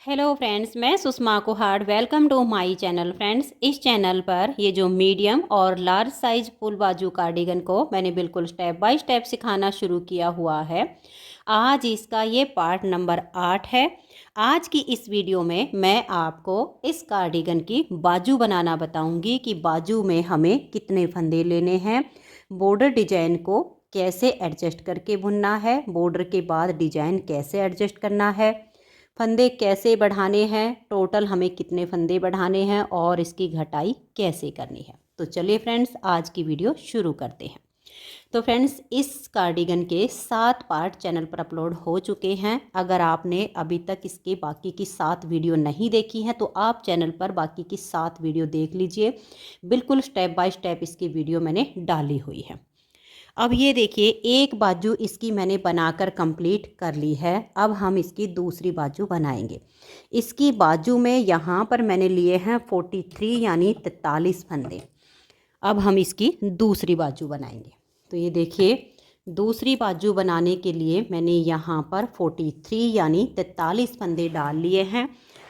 Hello friends, मैं Sushma Kuhad. Welcome to my channel. Friends, इस channel पर ये जो मीडियम और लार्ज साइज फुल बाजू कार्डिगन को मैंने बिल्कुल स्टेप बाय स्टेप सिखाना शुरू किया हुआ है। आज इसका ये पार्ट नंबर 8 है। आज की इस वीडियो में मैं आपको इस कार्डिगन की बाजू बनाना बताऊंगी कि बाजू में हमें कितने फंदे लेने हैं, बॉर्डर डिजाइन को कैसे एडजस्ट करके बुनना है, बॉर्डर के बाद डिजाइन कैसे एडजस्ट करना है, फंदे कैसे बढ़ाने हैं, टोटल हमें कितने फंदे बढ़ाने हैं और इसकी घटाई कैसे करनी है। तो चलिए फ्रेंड्स, आज की वीडियो शुरू करते हैं। तो फ्रेंड्स, इस कार्डिगन के 7 पार्ट चैनल पर अपलोड हो चुके हैं। अगर आपने अभी तक इसके बाकी की 7 वीडियो नहीं देखी हैं तो आप चैनल पर बाकी की 7 वीडियो देख लीजिए। बिल्कुल स्टेप बाय स्टेप इसकी वीडियो मैंने डाली हुई है। अब ये देखिए, एक बाजू इसकी मैंने बनाकर कंप्लीट कर ली है। अब हम इसकी दूसरी बाजू बनाएंगे। इसकी बाजू में यहाँ पर मैंने लिए हैं 43 यानी 43 फंदे। अब हम इसकी दूसरी बाजू बनाएंगे। तो ये देखिए, दूसरी बाजू बनाने के लिए मैंने यहाँ पर 43 यानी 43 फंदे डाल लिए हैं।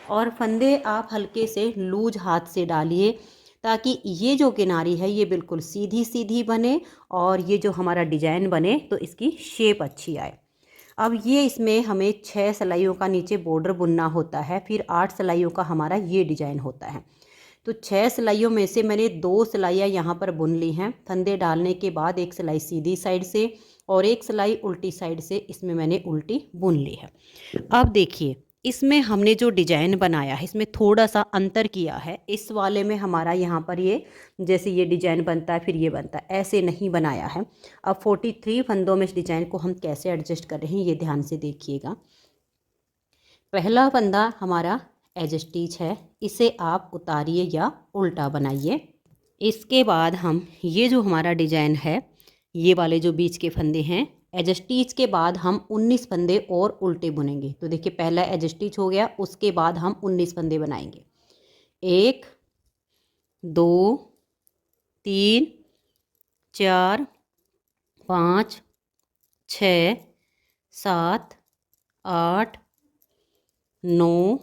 और फंदे आप हल्के से लूज हाथ से डालिए ताकि ये जो किनारी है ये बिल्कुल सीधी सीधी बने और ये जो हमारा डिजाइन बने तो इसकी शेप अच्छी आए। अब ये इसमें हमें 6 सिलाइयों का नीचे बॉर्डर बुनना होता है, फिर 8 सिलाइयों का हमारा ये डिजाइन होता है। तो 6 सिलाइयों में से मैंने 2 सिलाइयाँ यहाँ पर बुन ली हैं। फंदे डालने के बाद एक सिलाई सीधी साइड से और एक सिलाई उल्टी साइड से इसमें मैंने उल्टी बुन ली है। अब देखिए, इसमें हमने जो डिजाइन बनाया है इसमें थोड़ा सा अंतर किया है। इस वाले में हमारा यहाँ पर ये जैसे ये डिजाइन बनता है फिर ये बनता है, ऐसे नहीं बनाया है। अब 43 फंदों में इस डिजाइन को हम कैसे एडजस्ट कर रहे हैं ये ध्यान से देखिएगा। पहला फंदा हमारा एज स्टिच है, इसे आप उतारिए या उल्टा बनाइए। इसके बाद हम ये जो हमारा डिजाइन है, ये वाले जो बीच के फंदे हैं, एज स्टिच के बाद हम 19 फंदे और उल्टे बुनेंगे। तो देखिए, पहला एज स्टिच हो गया, उसके बाद हम 19 फंदे बनाएंगे। 1 2 3 4 5 6 7 8 9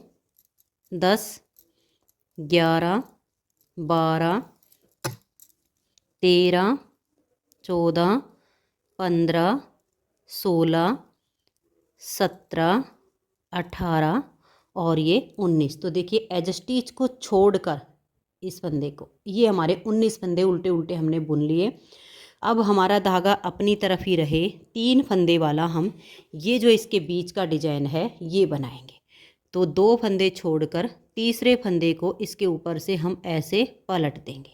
10 11 12 13 14 15 16 17 18 और ये 19। तो देखिए, एज स्टिच को छोड़कर इस फंदे को, ये हमारे 19 फंदे उल्टे उल्टे हमने बुन लिए। अब हमारा धागा अपनी तरफ ही रहे। 3 फंदे वाला हम ये जो इसके बीच का डिजाइन है ये बनाएंगे। तो 2 फंदे छोड़कर तीसरे फंदे को इसके ऊपर से हम ऐसे पलट देंगे।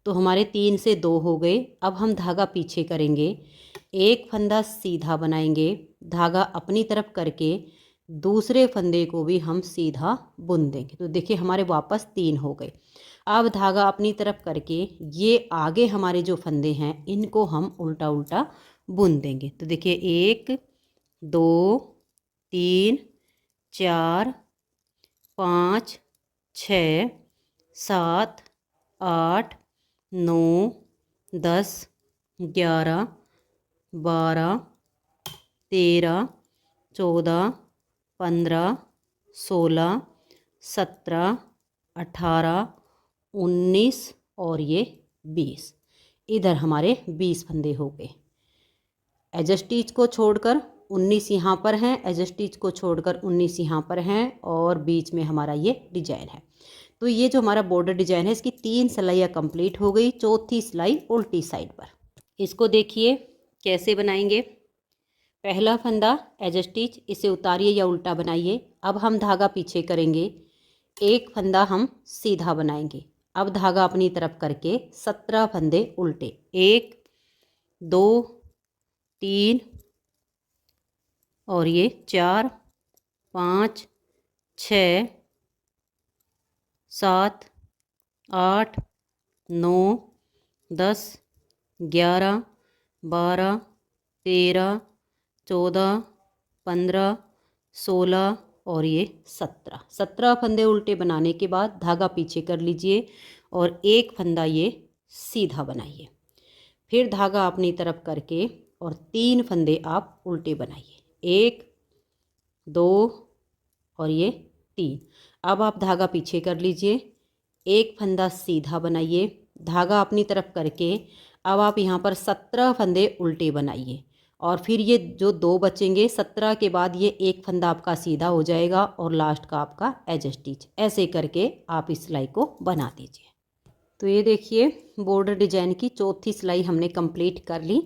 तो हमारे 3 से 2 हो गए। अब हम धागा पीछे करेंगे, एक फंदा सीधा बनाएंगे, धागा अपनी तरफ करके दूसरे फंदे को भी हम सीधा बुन देंगे। तो देखिए, हमारे वापस 3 हो गए। अब धागा अपनी तरफ करके ये आगे हमारे जो फंदे हैं इनको हम उल्टा उल्टा बुन देंगे। तो देखिए, 1 2 3 4 5 6 7 8 9 10 11 12 13 14 15 16 17 18 19 और ये 20। इधर हमारे 20 फंदे हो गए। एज स्टिच को छोड़कर 19 यहाँ पर हैं, एज स्टिच को छोड़कर 19 यहाँ पर हैं और बीच में हमारा ये डिजाइन है। तो ये जो हमारा बॉर्डर डिजाइन है इसकी 3 सिलाइयाँ कंप्लीट हो गई, चौथी सिलाई उल्टी साइड पर। इसको देखिए कैसे बनाएंगे। पहला फंदा एज स्टिच, इसे उतारिए या उल्टा बनाइए। अब हम धागा पीछे करेंगे, एक फंदा हम सीधा बनाएंगे। अब धागा अपनी तरफ करके 17 फंदे उल्टे, 1 2 3 और ये 4 5 6 7 8 9 10 11 12 13 14 15 16 और ये 17 फंदे उल्टे बनाने के बाद धागा पीछे कर लीजिए और एक फंदा ये सीधा बनाइए। फिर धागा अपनी तरफ करके और 3 फंदे आप उल्टे बनाइए, 1 2 और ये 3। अब आप धागा पीछे कर लीजिए, एक फंदा सीधा बनाइए, धागा अपनी तरफ करके अब आप यहाँ पर 17 फंदे उल्टे बनाइए और फिर ये जो 2 बचेंगे 17 के बाद ये एक फंदा आपका सीधा हो जाएगा और लास्ट का आपका एज स्टिच। ऐसे करके आप इस सिलाई को बना दीजिए। तो ये देखिए बॉर्डर डिजाइन की चौथी सिलाई हमने कंप्लीट कर ली।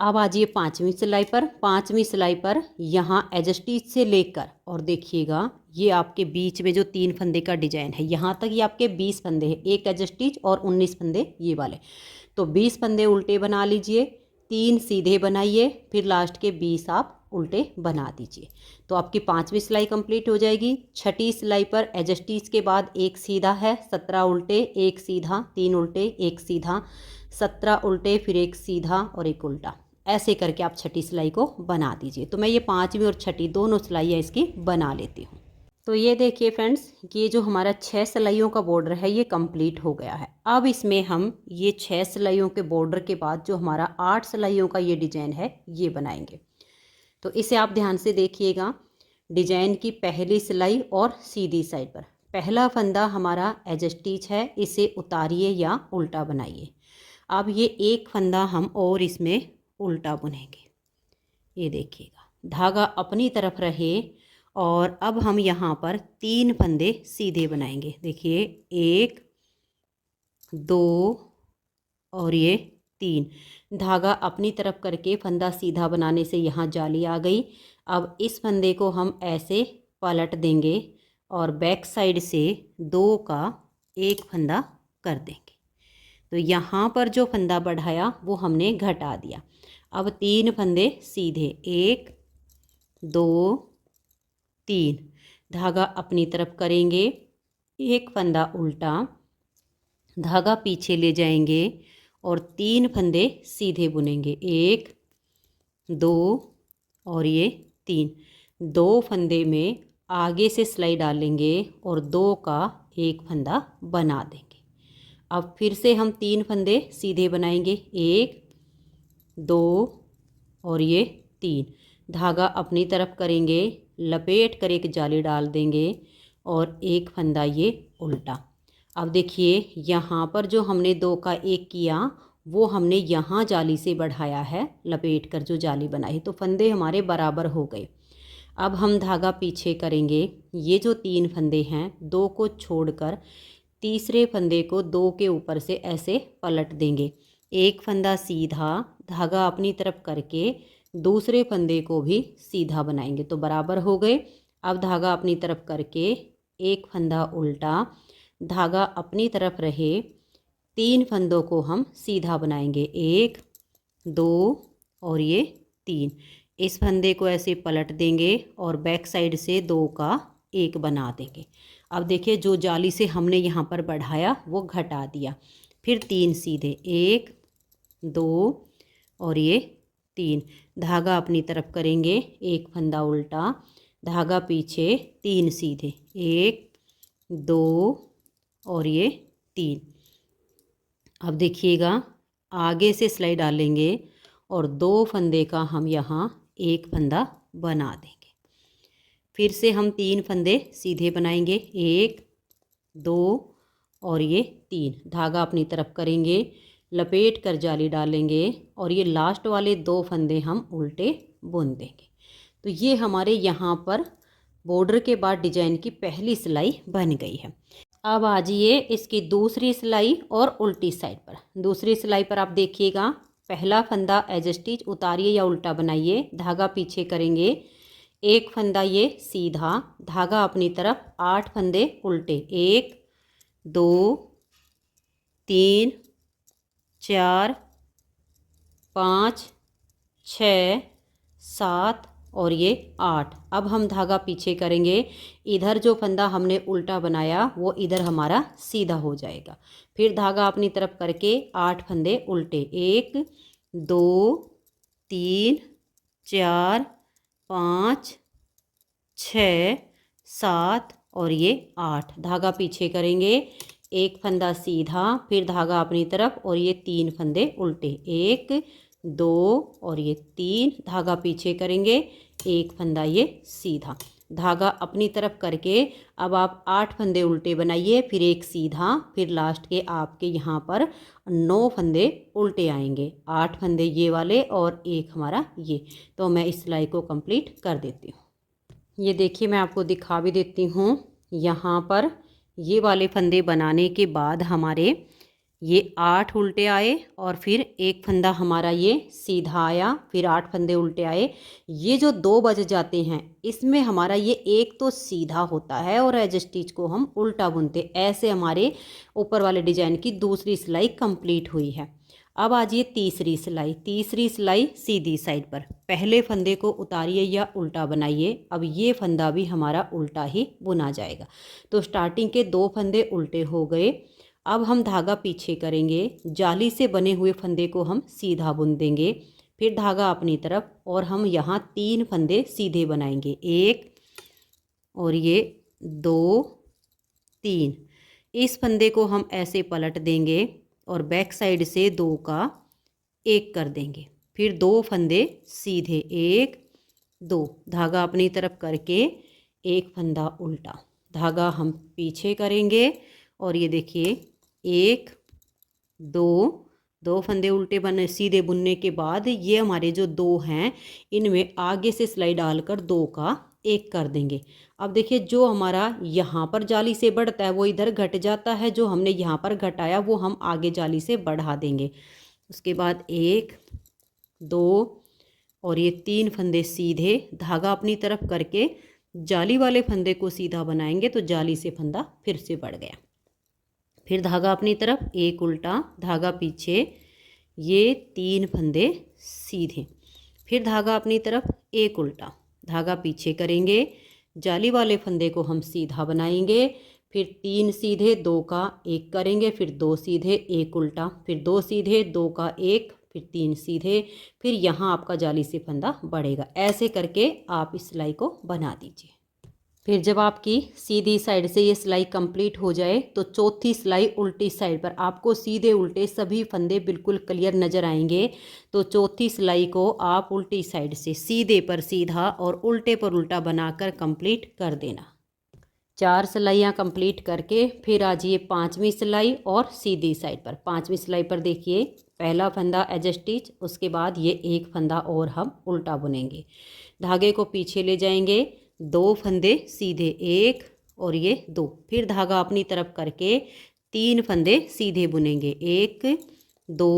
अब आ जाइए 5वीं सिलाई पर। 5वीं सिलाई पर यहाँ एज स्टिच से लेकर और देखिएगा ये आपके बीच में जो 3 फंदे का डिजाइन है यहाँ तक ये आपके 20 फंदे हैं, एक एज स्टिच और 19 फंदे ये वाले। तो 20 फंदे उल्टे बना लीजिए, 3 सीधे बनाइए, फिर लास्ट के 20 आप उल्टे बना दीजिए। तो आपकी 5वीं सिलाई कंप्लीट हो जाएगी। 6ठी सिलाई पर एज स्टिच के बाद एक सीधा है, 17 उल्टे, एक सीधा, 3 उल्टे, एक सीधा, 17 उल्टे, फिर एक सीधा और एक उल्टा। ऐसे करके आप 6ठी सिलाई को बना दीजिए। तो मैं ये 5वीं और 6ठी दोनों सिलाइयाँ इसकी बना लेती हूँ। तो ये देखिए फ्रेंड्स, ये जो हमारा 6 सिलाइयों का बॉर्डर है ये कंप्लीट हो गया है। अब इसमें हम ये 6 सिलाइयों के बॉर्डर के बाद जो हमारा 8 सिलाइयों का ये डिजाइन है ये बनाएंगे। तो इसे आप ध्यान से देखिएगा। डिजाइन की पहली सिलाई और सीधी साइड पर पहला फंदा हमारा एज स्टिच है, इसे उतारिए या उल्टा बनाइए। अब ये एक फंदा हम और इसमें उल्टा बुनेंगे। ये देखिएगा धागा अपनी तरफ रहे और अब हम यहाँ पर 3 फंदे सीधे बनाएंगे। देखिए 1 2 और ये 3। धागा अपनी तरफ करके फंदा सीधा बनाने से यहाँ जाली आ गई। अब इस फंदे को हम ऐसे पलट देंगे और बैक साइड से 2 का एक फंदा कर देंगे। तो यहाँ पर जो फंदा बढ़ाया वो हमने घटा दिया। अब 3 फंदे सीधे, 1 2 3। धागा अपनी तरफ करेंगे, एक फंदा उल्टा, धागा पीछे ले जाएंगे और 3 फंदे सीधे बुनेंगे, 1 2 और ये 3। 2 फंदे में आगे से सिलाई डालेंगे और 2 का एक फंदा बना देंगे। अब फिर से हम 3 फंदे सीधे बनाएंगे, 1 2 और ये 3। धागा अपनी तरफ करेंगे, लपेट कर एक जाली डाल देंगे और एक फंदा ये उल्टा। अब देखिए यहाँ पर जो हमने 2 का 1 किया वो हमने यहाँ जाली से बढ़ाया है, लपेट कर जो जाली बनाई, तो फंदे हमारे बराबर हो गए। अब हम धागा पीछे करेंगे, ये जो 3 फंदे हैं 2 को छोड़कर तीसरे फंदे को 2 के ऊपर से ऐसे पलट देंगे। एक फंदा सीधा, धागा अपनी तरफ करके दूसरे फंदे को भी सीधा बनाएंगे तो बराबर हो गए। अब धागा अपनी तरफ करके एक फंदा उल्टा, धागा अपनी तरफ रहे, 3 फंदों को हम सीधा बनाएंगे, 1 2 और ये 3। इस फंदे को ऐसे पलट देंगे और बैक साइड से 2 का एक बना देंगे। अब देखिए जो जाली से हमने यहाँ पर बढ़ाया वो घटा दिया। फिर 3 सीधे, 1 2 और ये 3। धागा अपनी तरफ करेंगे, एक फंदा उल्टा, धागा पीछे, 3 सीधे, 1 2 और ये 3। अब देखिएगा आगे से सिलाई डालेंगे और 2 फंदे का हम यहाँ एक फंदा बना देंगे। फिर से हम 3 फंदे सीधे बनाएंगे, 1 2 और ये 3। धागा अपनी तरफ करेंगे, लपेट कर जाली डालेंगे और ये लास्ट वाले 2 फंदे हम उल्टे बुन देंगे। तो ये हमारे यहाँ पर बॉर्डर के बाद डिजाइन की पहली सिलाई बन गई है। अब आ जाइए इसकी दूसरी सिलाई और उल्टी साइड पर। दूसरी सिलाई पर आप देखिएगा पहला फंदा एज स्टिच उतारिए या उल्टा बनाइए, धागा पीछे करेंगे, एक फंदा ये सीधा, धागा अपनी तरफ, 8 फंदे उल्टे, 1 2 3 4 5 6 7 और ये 8। अब हम धागा पीछे करेंगे, इधर जो फंदा हमने उल्टा बनाया वो इधर हमारा सीधा हो जाएगा। फिर धागा अपनी तरफ करके 8 फंदे उल्टे, 1 2 3 4 5 6 7 और ये 8। धागा पीछे करेंगे, एक फंदा सीधा, फिर धागा अपनी तरफ और ये 3 फंदे उल्टे, 1 2 और ये 3। धागा पीछे करेंगे, एक फंदा ये सीधा, धागा अपनी तरफ करके अब आप 8 फंदे उल्टे बनाइए, फिर एक सीधा, फिर लास्ट के आपके यहाँ पर 9 फंदे उल्टे आएंगे। 8 फंदे ये वाले और एक हमारा ये। तो मैं इस सिलाई को कंप्लीट कर देती हूँ। ये देखिए मैं आपको दिखा भी देती हूँ। यहाँ पर ये वाले फंदे बनाने के बाद हमारे ये 8 उल्टे आए और फिर एक फंदा हमारा ये सीधा आया, फिर 8 फंदे उल्टे आए। ये जो 2 बच जाते हैं इसमें हमारा ये एक तो सीधा होता है और एज स्टिच को हम उल्टा बुनते। ऐसे हमारे ऊपर वाले डिजाइन की दूसरी सिलाई कंप्लीट हुई है। अब आज ये तीसरी सिलाई सीधी साइड पर। पहले फंदे को उतारिए या उल्टा बनाइए। अब ये फंदा भी हमारा उल्टा ही बुना जाएगा। तो स्टार्टिंग के 2 फंदे उल्टे हो गए। अब हम धागा पीछे करेंगे, जाली से बने हुए फंदे को हम सीधा बुन देंगे, फिर धागा अपनी तरफ और हम यहाँ 3 फंदे सीधे बनाएंगे, 1 और ये 2 3। इस फंदे को हम ऐसे पलट देंगे और बैक साइड से 2 का 1 कर देंगे, फिर 2 फंदे सीधे, 1 2, धागा अपनी तरफ करके एक फंदा उल्टा, धागा हम पीछे करेंगे और ये देखिए 1 2 फंदे उल्टे बने सीधे बुनने के बाद ये हमारे जो 2 हैं इनमें आगे से सिलाई डालकर 2 का 1 कर देंगे। अब देखिए जो हमारा यहाँ पर जाली से बढ़ता है वो इधर घट जाता है, जो हमने यहाँ पर घटाया वो हम आगे जाली से बढ़ा देंगे। उसके बाद 1 2 और ये 3 फंदे सीधे, धागा अपनी तरफ करके जाली वाले फंदे को सीधा बनाएंगे तो जाली से फंदा फिर से बढ़ गया। फिर धागा अपनी तरफ, 1 उल्टा, धागा पीछे, ये 3 फंदे सीधे, फिर धागा अपनी तरफ, 1 उल्टा, धागा पीछे करेंगे, जाली वाले फंदे को हम सीधा बनाएंगे, फिर 3 सीधे, 2 का 1 करेंगे, फिर 2 सीधे, 1 उल्टा, फिर 2 सीधे, 2 का 1, फिर 3 सीधे, फिर यहाँ आपका जाली से फंदा बढ़ेगा। ऐसे करके आप इस सिलाई को बना दीजिए। फिर जब आपकी सीधी साइड से ये सिलाई कंप्लीट हो जाए तो चौथी सिलाई उल्टी साइड पर आपको सीधे उल्टे सभी फंदे बिल्कुल क्लियर नज़र आएंगे। तो चौथी सिलाई को आप उल्टी साइड से सीधे पर सीधा और उल्टे पर उल्टा बनाकर कंप्लीट कर देना। 4 सिलाइयाँ कंप्लीट करके फिर आ जाइए 5वीं सिलाई और सीधी साइड पर। 5वीं सिलाई पर देखिए पहला फंदा एज स्टिच, उसके बाद ये एक फंदा और हम उल्टा बुनेंगे, धागे को पीछे ले जाएंगे, 2 फंदे सीधे, 1 और ये 2, फिर धागा अपनी तरफ करके 3 फंदे सीधे बुनेंगे, 1 2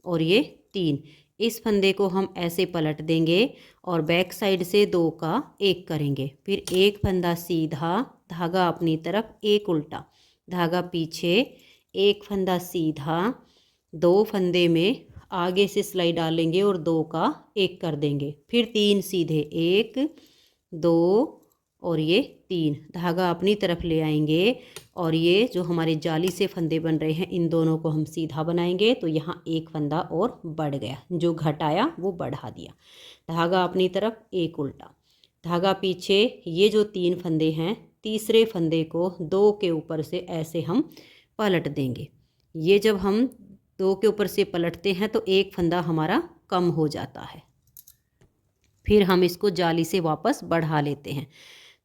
और ये 3। इस फंदे को हम ऐसे पलट देंगे और बैक साइड से 2 का 1 करेंगे, फिर एक फंदा सीधा, धागा अपनी तरफ, 1 उल्टा, धागा पीछे, एक फंदा सीधा, 2 फंदे में आगे से सिलाई डालेंगे और 2 का 1 कर देंगे, फिर 3 सीधे, 1 2 और ये 3, धागा अपनी तरफ ले आएंगे और ये जो हमारे जाली से फंदे बन रहे हैं इन दोनों को हम सीधा बनाएंगे। तो यहाँ एक फंदा और बढ़ गया, जो घटाया वो बढ़ा दिया, धागा अपनी तरफ, 1 उल्टा, धागा पीछे, ये जो 3 फंदे हैं तीसरे फंदे को 2 के ऊपर से ऐसे हम पलट देंगे। ये जब हम 2 के ऊपर से पलटते हैं तो एक फंदा हमारा कम हो जाता है, फिर हम इसको जाली से वापस बढ़ा लेते हैं।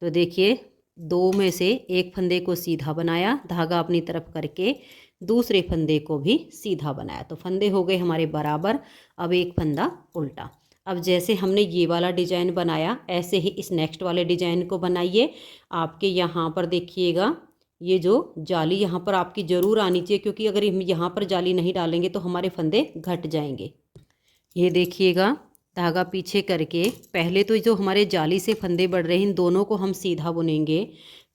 तो देखिए 2 में से एक फंदे को सीधा बनाया, धागा अपनी तरफ करके दूसरे फंदे को भी सीधा बनाया, तो फंदे हो गए हमारे बराबर। अब एक फंदा उल्टा। अब जैसे हमने ये वाला डिजाइन बनाया ऐसे ही इस नेक्स्ट वाले डिजाइन को बनाइए। आपके यहाँ पर देखिएगा ये जो जाली यहाँ पर आपकी ज़रूर आनी चाहिए, क्योंकि अगर हम यहाँ पर जाली नहीं डालेंगे तो हमारे फंदे घट जाएंगे। ये देखिएगा धागा पीछे करके पहले तो जो हमारे जाली से फंदे बढ़ रहे हैं इन दोनों को हम सीधा बुनेंगे,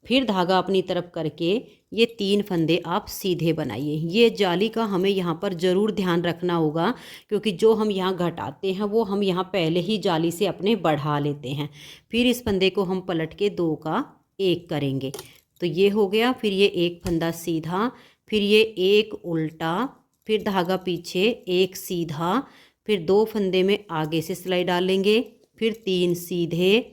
फिर धागा अपनी तरफ करके ये 3 फंदे आप सीधे बनाइए। ये जाली का हमें यहाँ पर ज़रूर ध्यान रखना होगा, क्योंकि जो हम यहाँ घटाते हैं वो हम यहाँ पहले ही जाली से अपने बढ़ा लेते हैं। फिर इस फंदे को हम पलट के 2 का 1 करेंगे, तो ये हो गया। फिर ये एक फंदा सीधा, फिर ये 1 उल्टा, फिर धागा पीछे, 1 सीधा, फिर 2 फंदे में आगे से सिलाई डालेंगे, फिर 3 सीधे,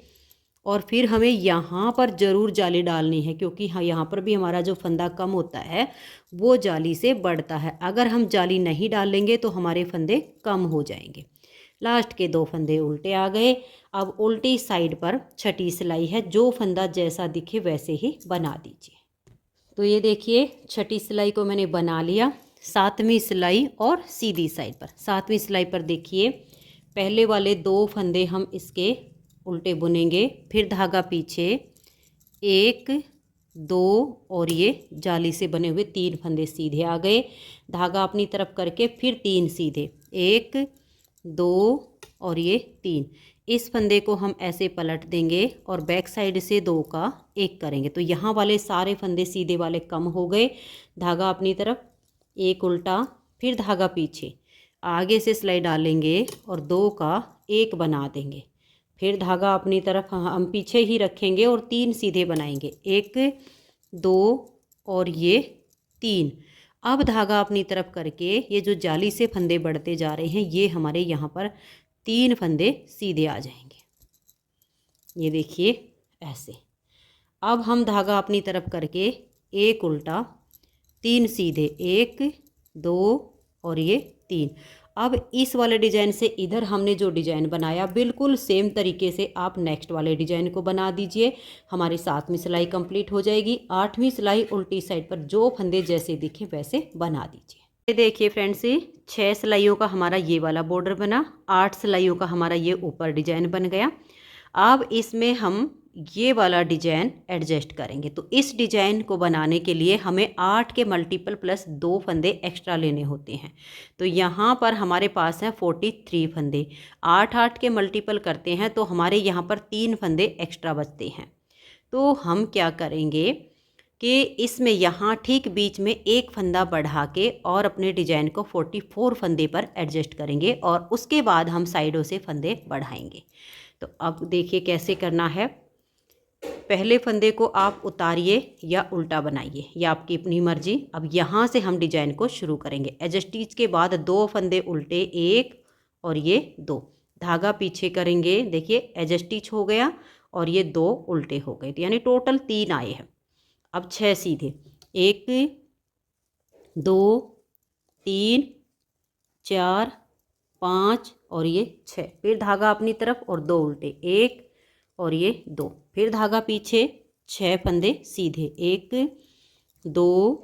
और फिर हमें यहाँ पर ज़रूर जाली डालनी है, क्योंकि हाँ यहाँ पर भी हमारा जो फंदा कम होता है वो जाली से बढ़ता है। अगर हम जाली नहीं डालेंगे तो हमारे फंदे कम हो जाएंगे। लास्ट के 2 फंदे उल्टे आ गए। अब उल्टी साइड पर छठी सिलाई है, जो फंदा जैसा दिखे वैसे ही बना दीजिए। तो ये देखिए छठी सिलाई को मैंने बना लिया। 7वीं सिलाई और सीधी साइड पर, 7वीं सिलाई पर देखिए पहले वाले 2 फंदे हम इसके उल्टे बुनेंगे, फिर धागा पीछे 1 2 और ये जाली से बने हुए 3 फंदे सीधे आ गए। धागा अपनी तरफ करके फिर 3 सीधे, 1 2 और ये 3। इस फंदे को हम ऐसे पलट देंगे और बैक साइड से 2 का 1 करेंगे। तो यहाँ वाले सारे फंदे सीधे वाले कम हो गए। धागा अपनी तरफ, 1 उल्टा, फिर धागा पीछे, आगे से सिलाई डालेंगे और 2 का 1 बना देंगे। फिर धागा अपनी तरफ हम पीछे ही रखेंगे और 3 सीधे बनाएंगे, 1 2 और ये 3। अब धागा अपनी तरफ करके ये जो जाली से फंदे बढ़ते जा रहे हैं, ये हमारे यहाँ पर 3 फंदे सीधे आ जाएंगे। ये देखिए ऐसे। अब हम धागा अपनी तरफ करके 1 उल्टा, 3 सीधे, 1 2 और ये 3। अब इस वाले डिज़ाइन से इधर हमने जो डिज़ाइन बनाया बिल्कुल सेम तरीके से आप नेक्स्ट वाले डिज़ाइन को बना दीजिए। हमारी 7वीं सिलाई कंप्लीट हो जाएगी। 8वीं सिलाई उल्टी साइड पर जो फंदे जैसे दिखे वैसे बना दीजिए। ये देखिए फ्रेंड्स, 6 सिलाइयों का हमारा ये वाला बॉर्डर बना, 8 सिलाइयों का हमारा ये ऊपर डिज़ाइन बन गया। अब इसमें हम ये वाला डिज़ाइन एडजस्ट करेंगे। तो इस डिज़ाइन को बनाने के लिए हमें 8 के मल्टीपल प्लस 2 फंदे एक्स्ट्रा लेने होते हैं। तो यहाँ पर हमारे पास है 43 फंदे। 8 8 के मल्टीपल करते हैं तो हमारे यहाँ पर 3 फंदे एक्स्ट्रा बचते हैं। तो हम क्या करेंगे कि इसमें यहाँ ठीक बीच में 1 फंदा बढ़ा के और अपने डिज़ाइन को 44 फंदे पर एडजस्ट करेंगे और उसके बाद हम साइडों से फंदे बढ़ाएंगे। तो अब देखिए कैसे करना है। पहले फंदे को आप उतारिए या उल्टा बनाइए, ये आपकी अपनी मर्जी। अब यहाँ से हम डिजाइन को शुरू करेंगे। एज स्टिच के बाद 2 फंदे उल्टे, 1 और ये 2, धागा पीछे करेंगे। देखिए एज स्टिच हो गया और ये 2 उल्टे हो गए, तो यानी टोटल 3 आए हैं। अब 6 सीधे, 1 2 3 4 5 और ये 6। फिर धागा अपनी तरफ और 2 उल्टे, 1 और ये 2। फिर धागा पीछे, 6 फंदे सीधे, 1 2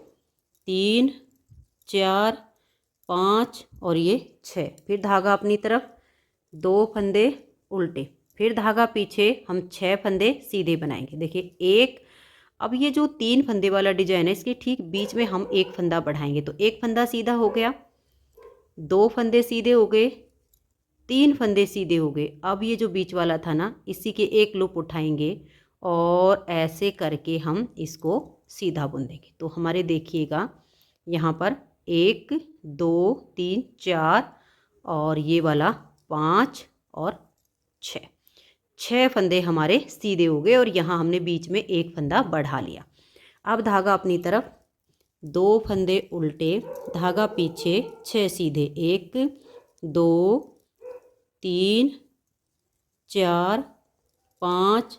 3 4 5 और ये 6। फिर धागा अपनी तरफ, 2 फंदे उल्टे, फिर धागा पीछे, हम 6 फंदे सीधे बनाएंगे। देखिए 1। अब ये जो 3 फंदे वाला डिजाइन है, इसके ठीक बीच में हम 1 फंदा बढ़ाएंगे। तो 1 फंदा सीधा हो गया, 2 फंदे सीधे हो गए, 3 फंदे सीधे हो गए। अब ये जो बीच वाला था ना, इसी के 1 लूप उठाएंगे और ऐसे करके हम इसको सीधा बुन देंगे। तो हमारे देखिएगा यहाँ पर 1 2 3 4 और ये वाला 5 और 6 फंदे हमारे सीधे हो गए और यहाँ हमने बीच में 1 फंदा बढ़ा लिया। अब धागा अपनी तरफ, 2 फंदे उल्टे, धागा पीछे, 6 सीधे, 1 2 3 4 5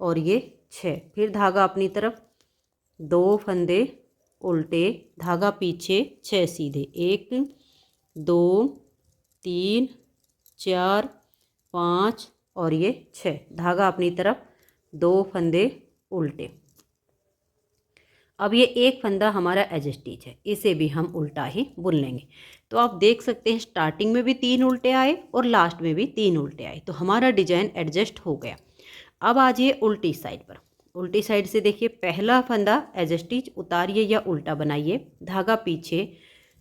और ये 6। फिर धागा अपनी तरफ, 2 फंदे उल्टे, धागा पीछे, 6 सीधे, 1 2 3 4 5 और ये 6। धागा अपनी तरफ, 2 फंदे उल्टे। अब ये 1 फंदा हमारा एज स्टिच है, इसे भी हम उल्टा ही बुन लेंगे। तो आप देख सकते हैं स्टार्टिंग में भी 3 उल्टे आए और लास्ट में भी 3 उल्टे आए। तो हमारा डिजाइन एडजस्ट हो गया। अब आ जाइए उल्टी साइड पर। उल्टी साइड से देखिए पहला फंदा एज स्टिच उतारिए या उल्टा बनाइए, धागा पीछे,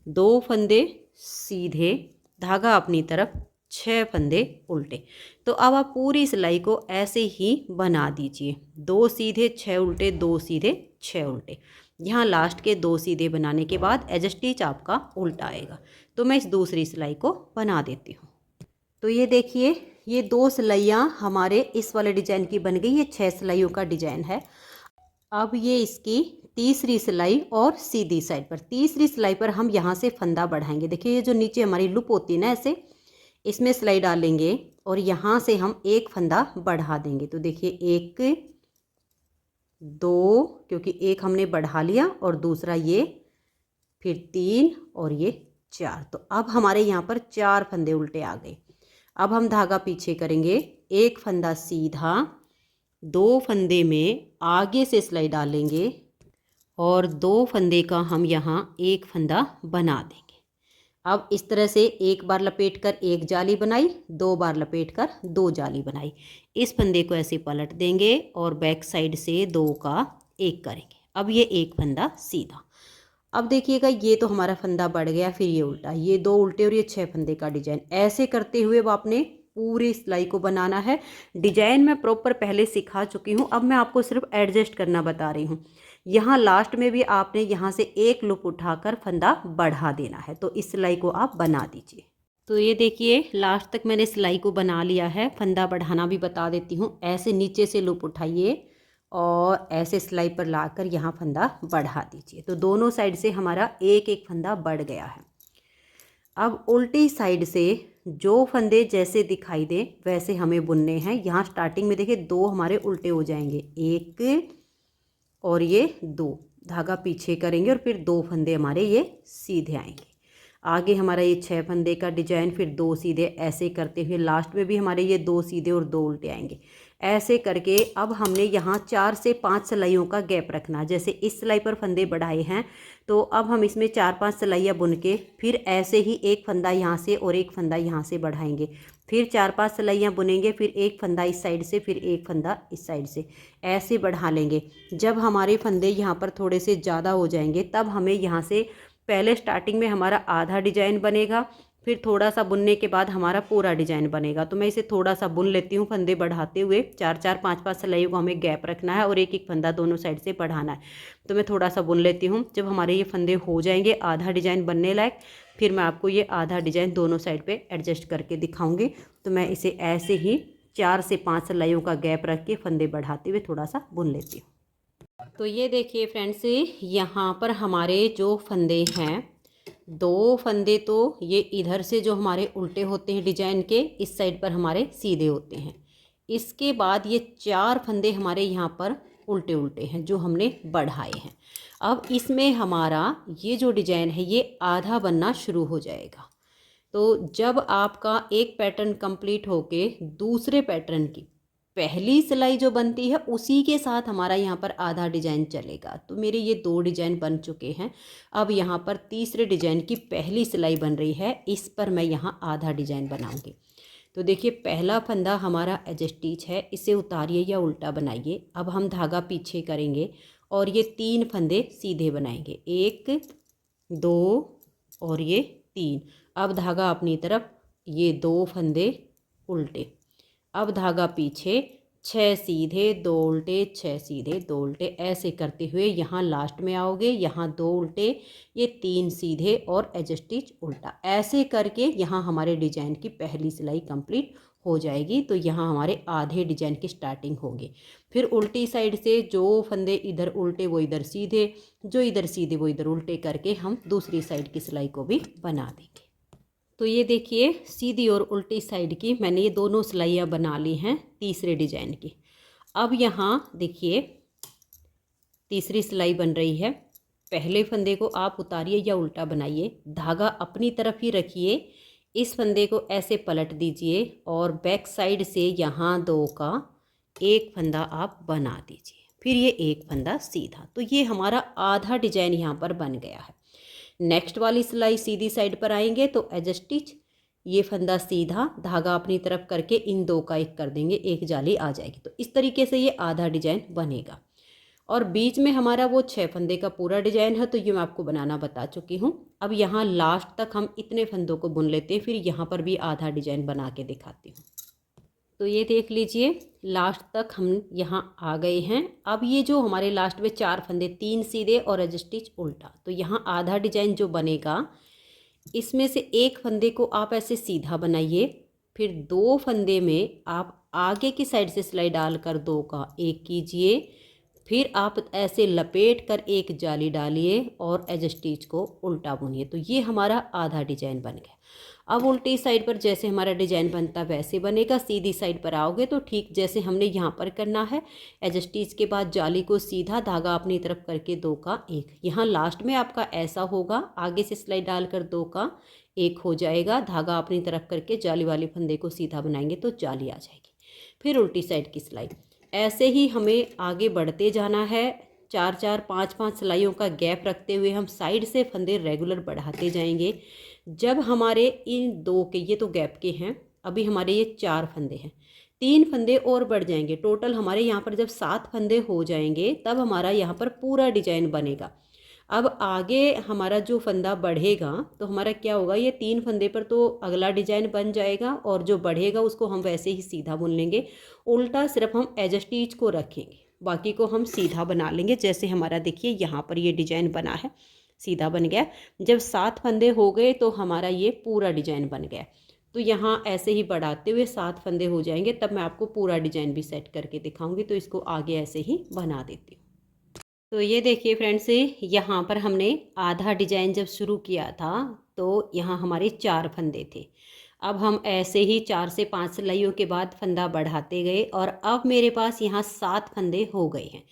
2 फंदे सीधे, धागा अपनी तरफ, 6 फंदे उल्टे। तो अब आप पूरी सिलाई को ऐसे ही बना दीजिए, 2 सीधे 6 उल्टे, 2 सीधे 6 उल्टे। यहाँ लास्ट के 2 सीधे बनाने के बाद एज स्टिच आपका उल्टा आएगा। तो मैं इस दूसरी सिलाई को बना देती हूँ। तो ये देखिए ये 2 सिलाइयाँ हमारे इस वाले डिजाइन की बन गई। ये 6 सिलाइयों का डिजाइन है। अब ये इसकी तीसरी सिलाई और सीधी साइड पर, तीसरी सिलाई पर हम यहाँ से फंदा बढ़ाएंगे। देखिए ये जो नीचे हमारी लूप होती है ना, ऐसे इसमें सिलाई डालेंगे और यहाँ से हम 1 फंदा बढ़ा देंगे। तो देखिए 1 2, क्योंकि 1 हमने बढ़ा लिया, और दूसरा ये, फिर 3 और ये 4। तो अब हमारे यहाँ पर 4 फंदे उल्टे आ गए। अब हम धागा पीछे करेंगे, एक फंदा सीधा, 2 फंदे में आगे से सिलाई डालेंगे और 2 फंदे का हम यहाँ एक फंदा बना देंगे। अब इस तरह से एक बार लपेट कर एक जाली बनाई, 2 बार लपेट कर 2 जाली बनाई। इस फंदे को ऐसे पलट देंगे और बैक साइड से 2 का 1 करेंगे। अब ये एक फंदा सीधा। अब देखिएगा ये तो हमारा फंदा बढ़ गया, फिर ये उल्टा, ये 2 उल्टे और ये 6 फंदे का डिजाइन। ऐसे करते हुए अब आपने पूरी सिलाई को बनाना है। डिजाइन मैं प्रॉपर पहले सिखा चुकी हूँ, अब मैं आपको सिर्फ एडजस्ट करना बता रही हूँ। यहाँ लास्ट में भी आपने यहाँ से एक लूप उठाकर फंदा बढ़ा देना है, तो इस सिलाई को आप बना दीजिए। तो ये देखिए लास्ट तक मैंने सिलाई को बना लिया है। फंदा बढ़ाना भी बता देती हूँ। ऐसे नीचे से लूप उठाइए और ऐसे सिलाई पर लाकर यहाँ फंदा बढ़ा दीजिए, तो दोनों साइड से हमारा एक एक फंदा बढ़ गया है। अब उल्टी साइड से जो फंदे जैसे दिखाई दे वैसे हमें बुनने हैं। यहाँ स्टार्टिंग में देखिए 2 हमारे उल्टे हो जाएंगे, 1 और ये 2, धागा पीछे करेंगे और फिर 2 फंदे हमारे ये सीधे आएंगे। आगे हमारा ये 6 फंदे का डिजाइन, फिर 2 सीधे, ऐसे करते हुए लास्ट में भी हमारे ये 2 सीधे और 2 उल्टे आएंगे। ऐसे करके अब हमने यहाँ 4 से 5 सिलाइयों का गैप रखना। जैसे इस सिलाई पर फंदे बढ़ाए हैं तो अब हम इसमें 4-5 सिलाइयाँ बुन के फिर ऐसे ही एक फंदा यहाँ से और एक फंदा यहाँ से बढ़ाएंगे, फिर 4-5 सिलाइयाँ बुनेंगे, फिर एक फंदा इस साइड से, फिर एक फंदा इस साइड से, ऐसे बढ़ा लेंगे। जब हमारे फंदे यहाँ पर थोड़े से ज़्यादा हो जाएंगे तब हमें यहाँ से पहले स्टार्टिंग में हमारा आधा डिजाइन बनेगा, फिर थोड़ा सा बुनने के बाद हमारा पूरा डिजाइन बनेगा। तो मैं इसे थोड़ा सा बुन लेती हूँ फंदे बढ़ाते हुए। 4-4 5-5 सिलाइयों को हमें गैप रखना है और एक एक फंदा दोनों साइड से बढ़ाना है। तो मैं थोड़ा सा बुन लेती हूँ। जब हमारे ये फंदे हो जाएंगे आधा डिजाइन बनने लायक, फिर मैं आपको ये आधा डिजाइन दोनों साइड पर एडजस्ट करके दिखाऊँगी। तो मैं इसे ऐसे ही 4 से 5 सिलाइयों का गैप रख के फंदे बढ़ाते हुए थोड़ा सा बुन लेती हूँ। तो ये देखिए फ्रेंड्स, यहाँ पर हमारे जो फंदे हैं, 2 फंदे तो ये इधर से जो हमारे उल्टे होते हैं डिजाइन के, इस साइड पर हमारे सीधे होते हैं। इसके बाद ये 4 फंदे हमारे यहाँ पर उल्टे उल्टे हैं जो हमने बढ़ाए हैं। अब इसमें हमारा ये जो डिजाइन है ये आधा बनना शुरू हो जाएगा। तो जब आपका एक पैटर्न कंप्लीट होके दूसरे पैटर्न की पहली सिलाई जो बनती है उसी के साथ हमारा यहाँ पर आधा डिजाइन चलेगा। तो मेरे ये 2 डिजाइन बन चुके हैं। अब यहाँ पर तीसरे डिजाइन की पहली सिलाई बन रही है, इस पर मैं यहाँ आधा डिजाइन बनाऊंगी। तो देखिए पहला फंदा हमारा एज स्टिच है, इसे उतारिए या उल्टा बनाइए। अब हम धागा पीछे करेंगे और ये 3 फंदे सीधे बनाएंगे, 1 2 और ये 3। अब धागा अपनी तरफ, ये 2 फंदे उल्टे, अब धागा पीछे, 6 सीधे 2 उल्टे, 6 सीधे 2 उल्टे, ऐसे करते हुए यहाँ लास्ट में आओगे, यहाँ 2 उल्टे, ये 3 सीधे और एज स्टिच उल्टा। ऐसे करके यहाँ हमारे डिजाइन की पहली सिलाई कंप्लीट हो जाएगी। तो यहाँ हमारे आधे डिजाइन की स्टार्टिंग होगी। फिर उल्टी साइड से जो फंदे इधर उल्टे वो इधर सीधे, जो इधर सीधे वो इधर उल्टे करके हम दूसरी साइड की सिलाई को भी बना देंगे। तो ये देखिए सीधी और उल्टी साइड की मैंने ये दोनों सिलाइयाँ बना ली हैं तीसरे डिजाइन की। अब यहाँ देखिए तीसरी सिलाई बन रही है। पहले फंदे को आप उतारिए या उल्टा बनाइए, धागा अपनी तरफ ही रखिए, इस फंदे को ऐसे पलट दीजिए और बैक साइड से यहाँ 2 का एक फंदा आप बना दीजिए, फिर ये एक फंदा सीधा। तो ये हमारा आधा डिजाइन यहाँ पर बन गया है। नेक्स्ट वाली सिलाई सीधी साइड पर आएंगे तो एज स्टिच, ये फंदा सीधा, धागा अपनी तरफ करके इन 2 का 1 कर देंगे, एक जाली आ जाएगी। तो इस तरीके से ये आधा डिजाइन बनेगा। और बीच में हमारा वो 6 फंदे का पूरा डिजाइन है, तो ये मैं आपको बनाना बता चुकी हूँ। अब यहाँ लास्ट तक हम इतने फंदों को बुन लेते हैं, फिर यहाँ पर भी आधा डिजाइन बना के दिखाती हूँ। तो ये देख लीजिए लास्ट तक हम यहाँ आ गए हैं। अब ये जो हमारे लास्ट में 4 फंदे, 3 सीधे और एज स्टिच उल्टा, तो यहाँ आधा डिजाइन जो बनेगा इसमें से एक फंदे को आप ऐसे सीधा बनाइए, फिर 2 फंदे में आप आगे की साइड से सिलाई डालकर 2 का 1 कीजिए, फिर आप ऐसे लपेट कर एक जाली डालिए और एज स्टिच को उल्टा बुनिए। तो ये हमारा आधा डिजाइन बन गया। अब उल्टी साइड पर जैसे हमारा डिजाइन बनता वैसे बनेगा। सीधी साइड पर आओगे तो ठीक जैसे हमने यहाँ पर करना है। एज स्टिच के बाद जाली को सीधा धागा अपनी तरफ करके 2 का 1, यहाँ लास्ट में आपका ऐसा होगा, आगे से सिलाई डालकर 2 का 1 हो जाएगा। धागा अपनी तरफ करके जाली वाले फंदे को सीधा बनाएंगे तो जाली आ जाएगी। फिर उल्टी साइड की सिलाई। ऐसे ही हमें आगे बढ़ते जाना है। 4-4 5-5 सिलाइयों का गैप रखते हुए हम साइड से फंदे रेगुलर बढ़ाते जाएंगे। जब हमारे इन 2 के, ये तो गैप के हैं, अभी हमारे ये 4 फंदे हैं, 3 फंदे और बढ़ जाएंगे। टोटल हमारे यहाँ पर जब 7 फंदे हो जाएंगे तब हमारा यहाँ पर पूरा डिजाइन बनेगा। अब आगे हमारा जो फंदा बढ़ेगा तो हमारा क्या होगा, ये 3 फंदे पर तो अगला डिजाइन बन जाएगा और जो बढ़ेगा उसको हम वैसे ही सीधा बुन लेंगे। उल्टा सिर्फ हम एज स्टिच को रखेंगे, बाकी को हम सीधा बना लेंगे। जैसे हमारा देखिए यहाँ पर ये डिजाइन बना है, सीधा बन गया। जब 7 फंदे हो गए तो हमारा ये पूरा डिजाइन बन गया। तो यहाँ ऐसे ही बढ़ाते हुए 7 फंदे हो जाएंगे, तब मैं आपको पूरा डिजाइन भी सेट करके दिखाऊंगी। तो इसको आगे ऐसे ही बना देती हूँ। तो ये देखिए फ्रेंड्स, यहाँ पर हमने आधा डिजाइन जब शुरू किया था तो यहाँ हमारे 4 फंदे थे। अब हम ऐसे ही 4 से 5 सिलाइयों के बाद फंदा बढ़ाते गए और अब मेरे पास यहाँ 7 फंदे हो गए हैं।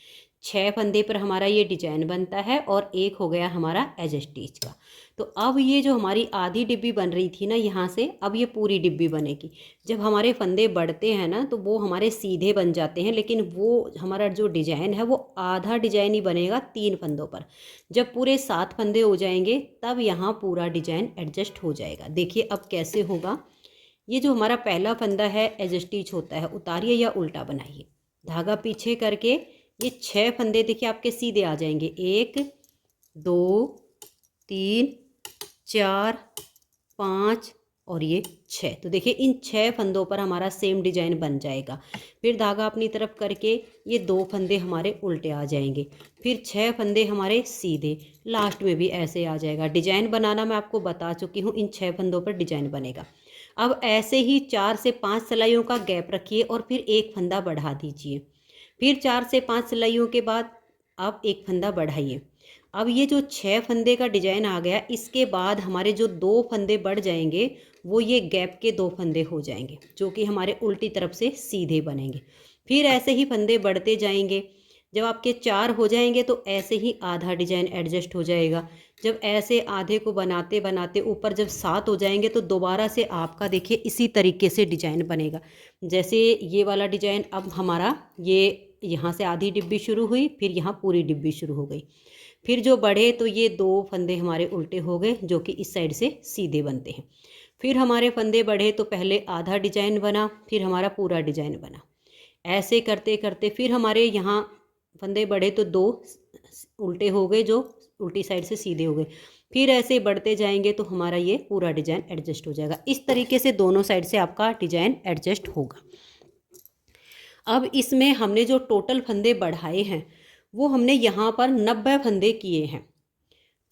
6 फंदे पर हमारा ये डिजाइन बनता है और 1 हो गया हमारा एज स्टिच का। तो अब ये जो हमारी आधी डिब्बी बन रही थी ना यहाँ से, अब ये पूरी डिब्बी बनेगी। जब हमारे फंदे बढ़ते हैं ना तो वो हमारे सीधे बन जाते हैं, लेकिन वो हमारा जो डिजाइन है वो आधा डिजाइन ही बनेगा 3 फंदों पर। जब पूरे 7 फंदे हो जाएंगे तब यहाँ पूरा डिजाइन एडजस्ट हो जाएगा। देखिए अब कैसे होगा। ये जो हमारा पहला फंदा है एज स्टिच होता है, उतारिए या उल्टा बनाइए, धागा पीछे करके ये 6 फंदे देखिए आपके सीधे आ जाएंगे। 1 2 3 4 5 और ये 6। तो देखिए इन 6 फंदों पर हमारा सेम डिजाइन बन जाएगा। फिर धागा अपनी तरफ करके ये 2 फंदे हमारे उल्टे आ जाएंगे, फिर 6 फंदे हमारे सीधे, लास्ट में भी ऐसे आ जाएगा। डिजाइन बनाना मैं आपको बता चुकी हूँ, इन 6 फंदों पर डिजाइन बनेगा। अब ऐसे ही 4 से 5 सिलाइयों का गैप रखिए और फिर एक फंदा बढ़ा दीजिए। फिर 4 से 5 सिलाइयों के बाद आप एक फंदा बढ़ाइए। अब ये जो 6 फंदे का डिजाइन आ गया, इसके बाद हमारे जो 2 फंदे बढ़ जाएंगे वो ये गैप के 2 फंदे हो जाएंगे, जो कि हमारे उल्टी तरफ से सीधे बनेंगे। फिर ऐसे ही फंदे बढ़ते जाएंगे। जब आपके 4 हो जाएंगे तो ऐसे ही आधा डिजाइन एडजस्ट हो जाएगा। जब ऐसे आधे को बनाते बनाते ऊपर जब 7 हो जाएंगे तो दोबारा से आपका देखिए इसी तरीके से डिजाइन बनेगा। जैसे ये वाला डिजाइन अब हमारा ये यहाँ से आधी डिब्बी शुरू हुई, फिर यहाँ पूरी डिब्बी शुरू हो गई। फिर जो बढ़े तो ये 2 फंदे हमारे उल्टे हो गए, जो कि इस साइड से सीधे बनते हैं। फिर हमारे फंदे बढ़े तो पहले आधा डिजाइन बना, फिर हमारा पूरा डिजाइन बना। ऐसे करते करते फिर हमारे यहाँ फंदे बढ़े तो 2 उल्टे हो गए, जो उल्टी साइड से सीधे हो गए। फिर ऐसे बढ़ते जाएंगे तो हमारा ये पूरा डिजाइन एडजस्ट हो जाएगा। इस तरीके से दोनों साइड से आपका डिजाइन एडजस्ट होगा। अब इसमें हमने जो टोटल फंदे बढ़ाए हैं वो हमने यहाँ पर 90 फंदे किए हैं।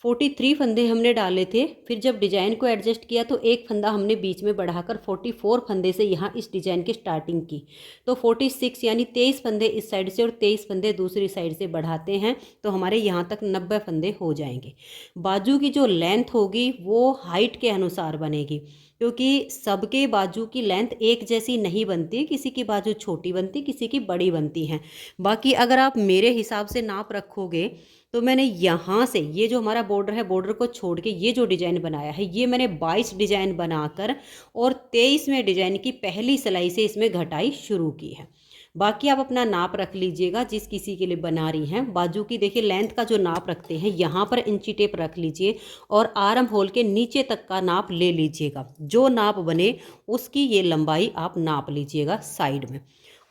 43 फंदे हमने डाले थे। फिर जब डिज़ाइन को एडजस्ट किया तो एक फंदा हमने बीच में बढ़ाकर 44 फंदे से यहाँ इस डिज़ाइन की स्टार्टिंग की। तो 46 यानी 23 फंदे इस साइड से और 23 फंदे दूसरी साइड से बढ़ाते हैं तो हमारे यहाँ तक 90 फंदे हो जाएंगे। बाजू की जो लेंथ होगी वो हाइट के अनुसार बनेगी, क्योंकि सबके बाजू की लेंथ एक जैसी नहीं बनती, किसी की बाजू छोटी बनती, किसी की बड़ी बनती हैं। बाकी अगर आप मेरे हिसाब से नाप रखोगे तो मैंने यहाँ से ये जो हमारा बॉर्डर है, बॉर्डर को छोड़ के ये जो डिज़ाइन बनाया है ये मैंने 22 डिज़ाइन बनाकर और 23वें डिज़ाइन की पहली सिलाई से इसमें घटाई शुरू की है। बाकी आप अपना नाप रख लीजिएगा जिस किसी के लिए बना रही हैं। बाजू की देखिए लेंथ का जो नाप रखते हैं यहाँ पर इंची टेप रख लीजिए और आर्म होल के नीचे तक का नाप ले लीजिएगा। जो नाप बने उसकी ये लंबाई आप नाप लीजिएगा साइड में।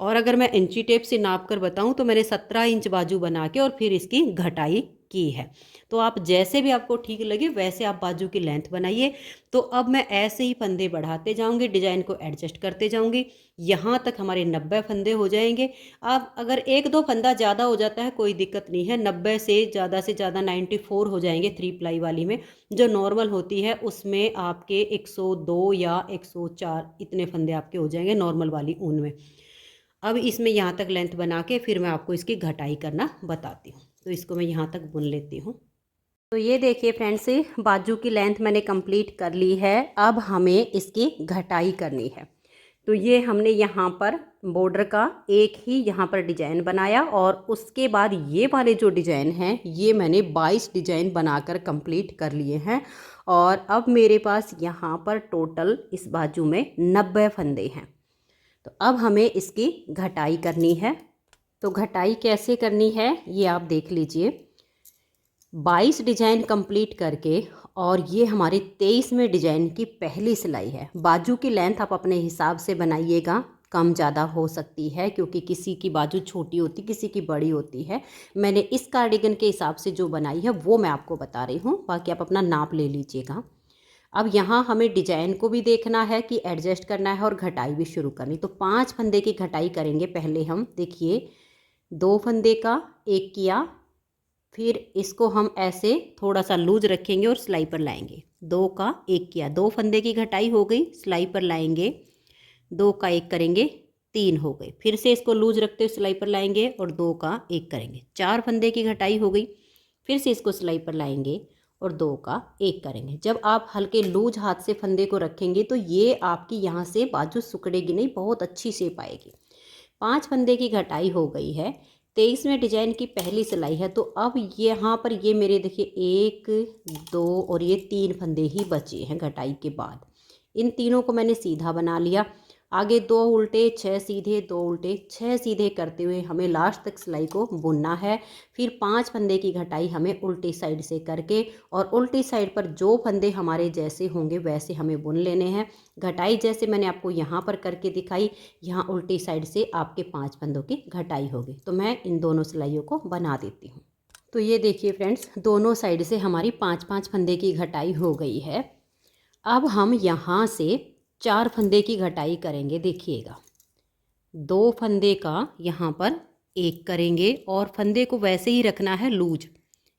और अगर मैं इंची टेप से नाप कर बताऊं तो मैंने 17 इंच बाजू बना के और फिर इसकी घटाई की है। तो आप जैसे भी आपको ठीक लगे वैसे आप बाजू की लेंथ बनाइए। तो अब मैं ऐसे ही फंदे बढ़ाते जाऊंगी, डिज़ाइन को एडजस्ट करते जाऊंगी, यहाँ तक हमारे 90 फंदे हो जाएंगे। अब अगर 1-2 फंदा ज़्यादा हो जाता है कोई दिक्कत नहीं है, 90 से ज़्यादा 94 हो जाएंगे 3 प्लाई वाली में। जो नॉर्मल होती है उसमें आपके 102 या 104 इतने फंदे आपके हो जाएंगे नॉर्मल वाली ऊन में। अब इसमें यहाँ तक लेंथ बना के फिर मैं आपको इसकी घटाई करना बताती हूँ। तो इसको मैं यहाँ तक बुन लेती हूँ। तो ये देखिए फ्रेंड्स, बाजू की लेंथ मैंने कंप्लीट कर ली है। अब हमें इसकी घटाई करनी है। तो ये हमने यहाँ पर बॉर्डर का एक ही यहाँ पर डिजाइन बनाया और उसके बाद ये वाले जो डिजाइन हैं ये मैंने 22 डिजाइन बनाकर कंप्लीट कर लिए हैं। और अब मेरे पास यहाँ पर टोटल इस बाजू में 90 फंदे हैं। तो अब हमें इसकी घटाई करनी है। तो घटाई कैसे करनी है ये आप देख लीजिए। 22 डिजाइन कंप्लीट करके और ये हमारे 23वें डिजाइन की पहली सिलाई है। बाजू की लेंथ आप अपने हिसाब से बनाइएगा, कम ज़्यादा हो सकती है क्योंकि किसी की बाजू छोटी होती, किसी की बड़ी होती है। मैंने इस कार्डिगन के हिसाब से जो बनाई है वो मैं आपको बता रही हूँ, बाकी आप अपना नाप ले लीजिएगा। अब यहाँ हमें डिजाइन को भी देखना है कि एडजस्ट करना है और घटाई भी शुरू करनी। तो 5 फंदे की घटाई करेंगे पहले हम। देखिए 2 फंदे का एक किया, फिर इसको हम ऐसे थोड़ा सा लूज रखेंगे और सिलाई पर लाएंगे। 2 का एक किया, 2 फंदे की घटाई हो गई, सिलाई पर लाएंगे, 2 का एक करेंगे, 3 हो गई। फिर से इसको लूज रखते हुए सिलाई पर लाएंगे और 2 का एक करेंगे, 4 फंदे की घटाई हो गई। फिर से इसको सिलाई पर लाएंगे और 2 का एक करेंगे। जब आप हल्के लूज हाथ से फंदे को रखेंगे तो ये आपकी यहाँ से बाजू सिकुड़ेगी नहीं, बहुत अच्छी शेप आएगी। 5 फंदे की घटाई हो गई है। 23वें डिजाइन की पहली सिलाई है। तो अब यहाँ पर ये मेरे देखिए 1 2 और ये 3 फंदे ही बचे हैं घटाई के बाद। इन तीनों को मैंने सीधा बना लिया। आगे 2 उल्टे 6 सीधे, 2 उल्टे 6 सीधे करते हुए हमें लास्ट तक सिलाई को बुनना है। फिर 5 फंदे की घटाई हमें उल्टी साइड से करके और उल्टी साइड पर जो फंदे हमारे जैसे होंगे वैसे हमें बुन लेने हैं। घटाई जैसे मैंने आपको यहाँ पर करके दिखाई, यहाँ उल्टी साइड से आपके 5 फंदों की घटाई होगी। तो मैं इन दोनों सिलाइयों को बना देती हूँ। तो ये देखिए फ्रेंड्स, दोनों साइड से हमारी 5-5 फंदे की घटाई हो गई है। अब हम यहाँ से 4 फंदे की घटाई करेंगे। देखिएगा 2 फंदे का यहाँ पर एक करेंगे और फंदे को वैसे ही रखना है लूज।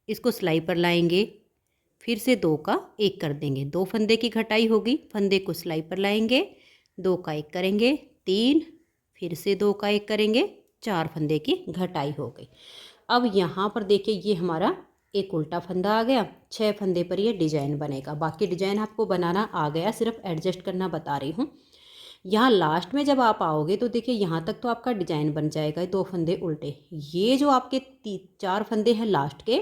इसको सिलाई पर लाएंगे, फिर से 2 का एक कर देंगे, 2 फंदे की घटाई होगी। फंदे को सिलाई पर लाएंगे, 2 का एक करेंगे, 3, फिर से 2 का एक करेंगे, 4 फंदे की घटाई हो गई। अब यहाँ पर देखिए ये हमारा एक उल्टा फंदा आ गया। 6 फंदे पर ये डिजाइन बनेगा। बाकी डिजाइन आपको बनाना आ गया, सिर्फ एडजस्ट करना बता रही हूँ। यहाँ लास्ट में जब आप आओगे तो देखिए यहाँ तक तो आपका डिजाइन बन जाएगा, 2 फंदे उल्टे। ये जो आपके 4 फंदे हैं लास्ट के,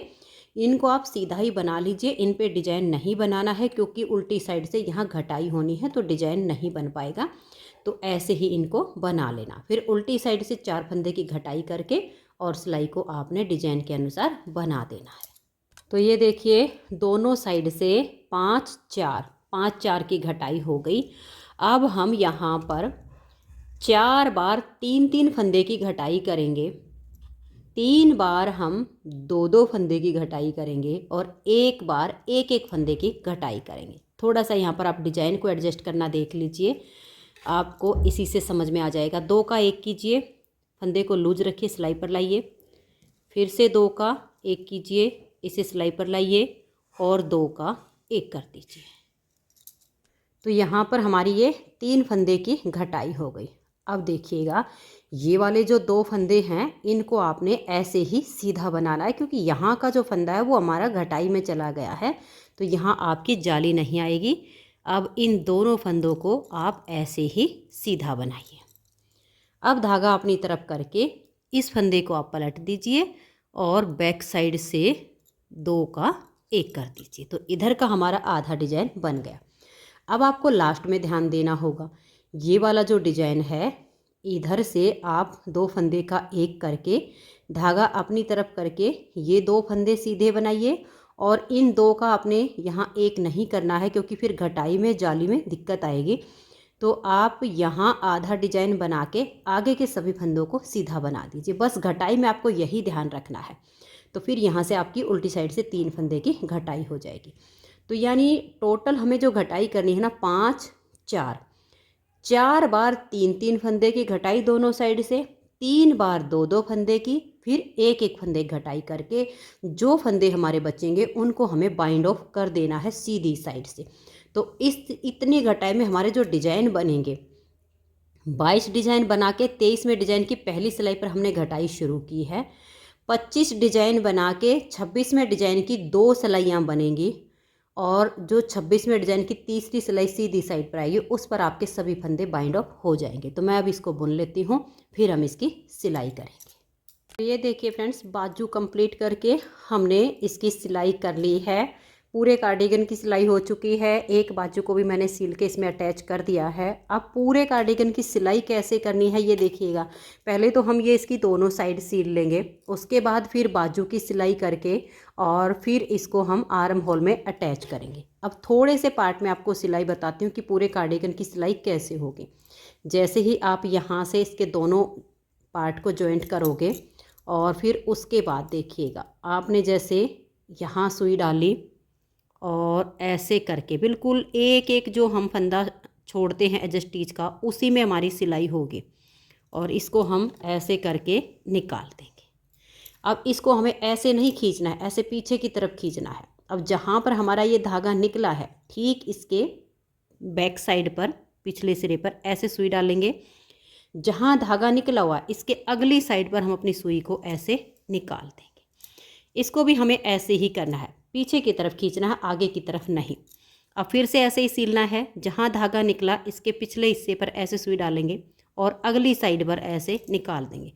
इनको आप सीधा ही बना लीजिए। इन पे डिजाइन नहीं बनाना है क्योंकि उल्टी साइड से यहाँ घटाई होनी है तो डिजाइन नहीं बन पाएगा। तो ऐसे ही इनको बना लेना। फिर उल्टी साइड से 4 फंदे की घटाई करके और सिलाई को आपने डिजाइन के अनुसार बना देना है। तो ये देखिए दोनों साइड से 5-4 की घटाई हो गई। अब हम यहाँ पर 4 बार 3-3 फंदे की घटाई करेंगे, 3 बार हम 2-2 फंदे की घटाई करेंगे और 1 बार 1-1 फंदे की घटाई करेंगे। थोड़ा सा यहाँ पर आप डिजाइन को एडजस्ट करना देख लीजिए, आपको इसी से समझ में आ जाएगा। 2 का एक कीजिए, फंदे को लूज रखिए, सिलाई पर लाइए, फिर से 2 का एक कीजिए, इसे सिलाई पर लाइए और 2 का एक कर दीजिए। तो यहाँ पर हमारी ये 3 फंदे की घटाई हो गई। अब देखिएगा ये वाले जो 2 फंदे हैं इनको आपने ऐसे ही सीधा बनाना है क्योंकि यहाँ का जो फंदा है वो हमारा घटाई में चला गया है, तो यहाँ आपकी जाली नहीं आएगी। अब इन दोनों फंदों को आप ऐसे ही सीधा बनाइए। अब धागा अपनी तरफ करके इस फंदे को आप पलट दीजिए और बैक साइड से 2 का एक कर दीजिए। तो इधर का हमारा आधा डिजाइन बन गया। अब आपको लास्ट में ध्यान देना होगा, ये वाला जो डिजाइन है इधर से आप 2 फंदे का एक करके धागा अपनी तरफ करके ये 2 फंदे सीधे बनाइए और इन 2 का आपने यहाँ एक नहीं करना है क्योंकि फिर घटाई में जाली में दिक्कत आएगी। तो आप यहाँ आधा डिजाइन बना के आगे के सभी फंदों को सीधा बना दीजिए। बस घटाई में आपको यही ध्यान रखना है। तो फिर यहाँ से आपकी उल्टी साइड से 3 फंदे की घटाई हो जाएगी। तो यानी टोटल हमें जो घटाई करनी है ना 4 बार 3-3 फंदे की घटाई दोनों साइड से, 3 बार 2-2 फंदे की, फिर 1-1 फंदे घटाई करके जो फंदे हमारे बचेंगे उनको हमें बाइंड ऑफ कर देना है सीधी साइड से। तो इस इतनी घटाई में हमारे जो डिजाइन बनेंगे 22 डिज़ाइन बना के 23वें डिज़ाइन की पहली सिलाई पर हमने घटाई शुरू की है। 25 डिज़ाइन बना के 26वें डिज़ाइन की 2 सिलाइयाँ बनेंगी और जो 26वें डिज़ाइन की तीसरी सिलाई सीधी साइड पर आएगी उस पर आपके सभी फंदे बाइंड अप हो जाएंगे। तो मैं अब इसको बुन लेती हूँ, फिर हम इसकी सिलाई करेंगे। तो ये देखिए फ्रेंड्स, बाजू कंप्लीट करके हमने इसकी सिलाई कर ली है। पूरे कार्डिगन की सिलाई हो चुकी है। एक बाजू को भी मैंने सील के इसमें अटैच कर दिया है। अब पूरे कार्डिगन की सिलाई कैसे करनी है ये देखिएगा। पहले तो हम ये इसकी दोनों साइड सील लेंगे, उसके बाद फिर बाजू की सिलाई करके और फिर इसको हम आर्म होल में अटैच करेंगे। अब थोड़े से पार्ट में आपको सिलाई बताती हूँ कि पूरे कार्डिगन की सिलाई कैसे होगी। जैसे ही आप यहाँ से इसके दोनों पार्ट को जॉइंट करोगे और फिर उसके बाद देखिएगा, आपने जैसे यहाँ सुई डाली और ऐसे करके बिल्कुल एक एक जो हम फंदा छोड़ते हैं एज स्टिच का, उसी में हमारी सिलाई होगी और इसको हम ऐसे करके निकाल देंगे। अब इसको हमें ऐसे नहीं खींचना है, ऐसे पीछे की तरफ खींचना है। अब जहाँ पर हमारा ये धागा निकला है ठीक इसके बैक साइड पर पिछले सिरे पर ऐसे सुई डालेंगे। जहाँ धागा निकला हुआ इसके अगली साइड पर हम अपनी सुई को ऐसे निकाल देंगे। इसको भी हमें ऐसे ही करना है, पीछे की तरफ खींचना है, आगे की तरफ नहीं। अब फिर से ऐसे ही सीलना है। जहाँ धागा निकला इसके पिछले हिस्से पर ऐसे सुई डालेंगे और अगली साइड पर ऐसे निकाल देंगे।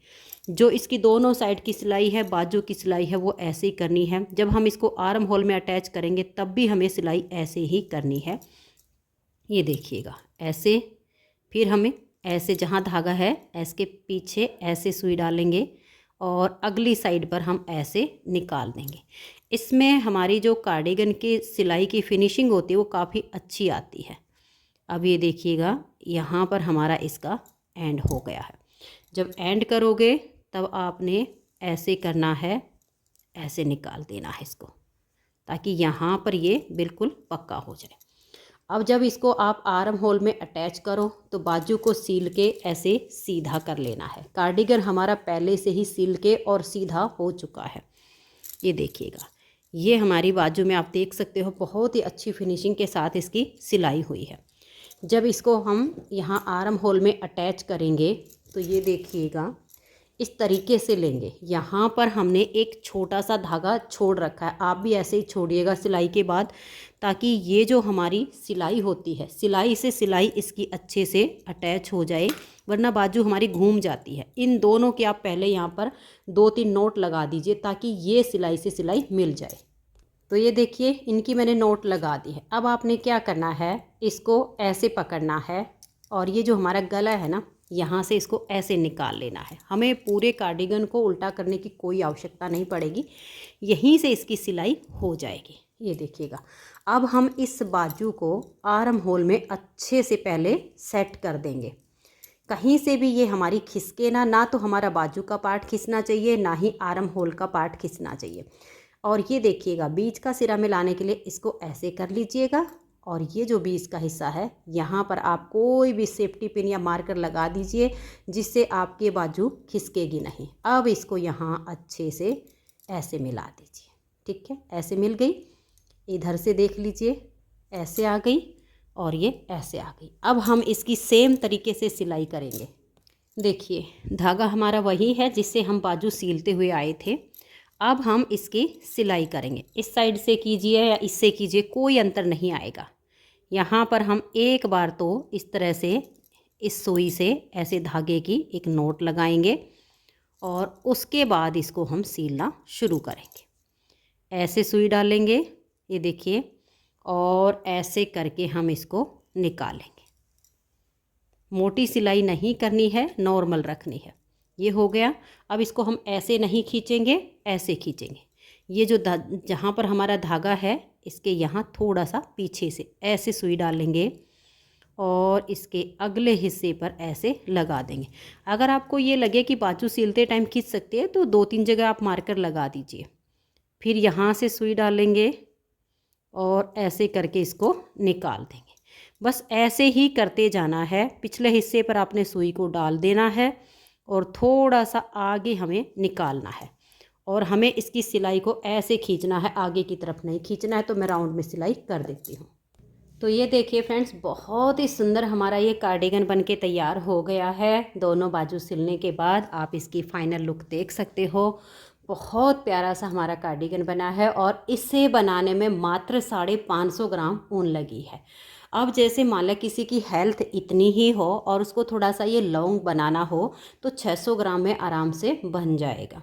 जो इसकी दोनों साइड की सिलाई है, बाजू की सिलाई है, वो ऐसे ही करनी है। जब हम इसको आर्म होल में अटैच करेंगे तब भी हमें सिलाई ऐसे ही करनी है। ये देखिएगा ऐसे, फिर हमें ऐसे जहाँ धागा है इसके पीछे ऐसे सुई डालेंगे और अगली साइड पर हम ऐसे निकाल देंगे। इसमें हमारी जो कार्डिगन की सिलाई की फिनिशिंग होती है वो काफ़ी अच्छी आती है। अब ये देखिएगा यहाँ पर हमारा इसका एंड हो गया है। जब एंड करोगे तब आपने ऐसे करना है, ऐसे निकाल देना है इसको, ताकि यहाँ पर ये बिल्कुल पक्का हो जाए। अब जब इसको आप आर्म होल में अटैच करो तो बाजू को सील के ऐसे सीधा कर लेना है। कार्डिगन हमारा पहले से ही सील के और सीधा हो चुका है। ये देखिएगा, ये हमारी बाजू में आप देख सकते हो बहुत ही अच्छी फिनिशिंग के साथ इसकी सिलाई हुई है। जब इसको हम यहाँ आर्म होल में अटैच करेंगे तो ये देखिएगा इस तरीके से लेंगे। यहाँ पर हमने एक छोटा सा धागा छोड़ रखा है, आप भी ऐसे ही छोड़िएगा सिलाई के बाद, ताकि ये जो हमारी सिलाई होती है सिलाई से सिलाई इसकी अच्छे से अटैच हो जाए, वरना बाजू हमारी घूम जाती है। इन दोनों के आप पहले यहाँ पर 2-3 नोट लगा दीजिए ताकि ये सिलाई से सिलाई मिल जाए। तो ये देखिए इनकी मैंने नोट लगा दी है। अब आपने क्या करना है, इसको ऐसे पकड़ना है और ये जो हमारा गला है ना, यहाँ से इसको ऐसे निकाल लेना है। हमें पूरे कार्डिगन को उल्टा करने की कोई आवश्यकता नहीं पड़ेगी, यहीं से इसकी सिलाई हो जाएगी। ये देखिएगा, अब हम इस बाजू को आर्म होल में अच्छे से पहले सेट कर देंगे। कहीं से भी ये हमारी खिसके ना तो हमारा बाजू का पार्ट खिसना चाहिए, ना ही आर्म होल का पार्ट खिसना चाहिए। और ये देखिएगा बीच का सिरा मिलाने के लिए इसको ऐसे कर लीजिएगा और ये जो बीच का हिस्सा है यहाँ पर आप कोई भी सेफ्टी पिन या मार्कर लगा दीजिए जिससे आपके बाजू खिसकेगी नहीं। अब इसको यहाँ अच्छे से ऐसे मिला दीजिए। ठीक है, ऐसे मिल गई। इधर से देख लीजिए ऐसे आ गई और ये ऐसे आ गई। अब हम इसकी सेम तरीके से सिलाई करेंगे। देखिए धागा हमारा वही है जिससे हम बाजू सीलते हुए आए थे। अब हम इसकी सिलाई करेंगे। इस साइड से कीजिए या इससे कीजिए, कोई अंतर नहीं आएगा। यहाँ पर हम एक बार तो इस तरह से इस सुई से ऐसे धागे की एक नोट लगाएंगे और उसके बाद इसको हम सीलना शुरू करेंगे। ऐसे सुई डालेंगे, ये देखिए, और ऐसे करके हम इसको निकालेंगे। मोटी सिलाई नहीं करनी है, नॉर्मल रखनी है। ये हो गया। अब इसको हम ऐसे नहीं खींचेंगे, ऐसे खींचेंगे। ये जो जहाँ पर हमारा धागा है इसके यहाँ थोड़ा सा पीछे से ऐसे सुई डालेंगे और इसके अगले हिस्से पर ऐसे लगा देंगे। अगर आपको ये लगे कि बाजू सीलते टाइम खींच सकते हैं तो 2-3 जगह आप मार्कर लगा दीजिए। फिर यहाँ से सुई डालेंगे और ऐसे करके इसको निकाल देंगे। बस ऐसे ही करते जाना है। पिछले हिस्से पर आपने सुई को डाल देना है और थोड़ा सा आगे हमें निकालना है और हमें इसकी सिलाई को ऐसे खींचना है, आगे की तरफ नहीं खींचना है। तो मैं राउंड में सिलाई कर देती हूँ। तो ये देखिए फ्रेंड्स, बहुत ही सुंदर हमारा ये कार्डिगन बनके तैयार हो गया है। दोनों बाजू सिलने के बाद आप इसकी फाइनल लुक देख सकते हो। बहुत प्यारा सा हमारा कार्डिगन बना है और इसे बनाने में मात्र 550 ग्राम ऊन लगी है। अब जैसे मान लो किसी की हेल्थ इतनी ही हो और उसको थोड़ा सा ये लॉन्ग बनाना हो तो 600 ग्राम में आराम से बन जाएगा।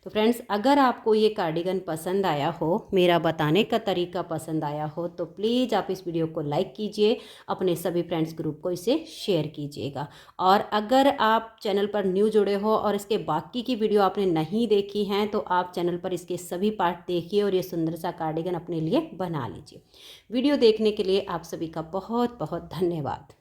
तो फ्रेंड्स, अगर आपको ये कार्डिगन पसंद आया हो, मेरा बताने का तरीका पसंद आया हो, तो प्लीज़ आप इस वीडियो को लाइक कीजिए, अपने सभी फ्रेंड्स ग्रुप को इसे शेयर कीजिएगा। और अगर आप चैनल पर न्यू जुड़े हो और इसके बाकी की वीडियो आपने नहीं देखी हैं तो आप चैनल पर इसके सभी पार्ट देखिए और ये सुंदर सा कार्डिगन अपने लिए बना लीजिए। वीडियो देखने के लिए आप सभी का बहुत बहुत धन्यवाद।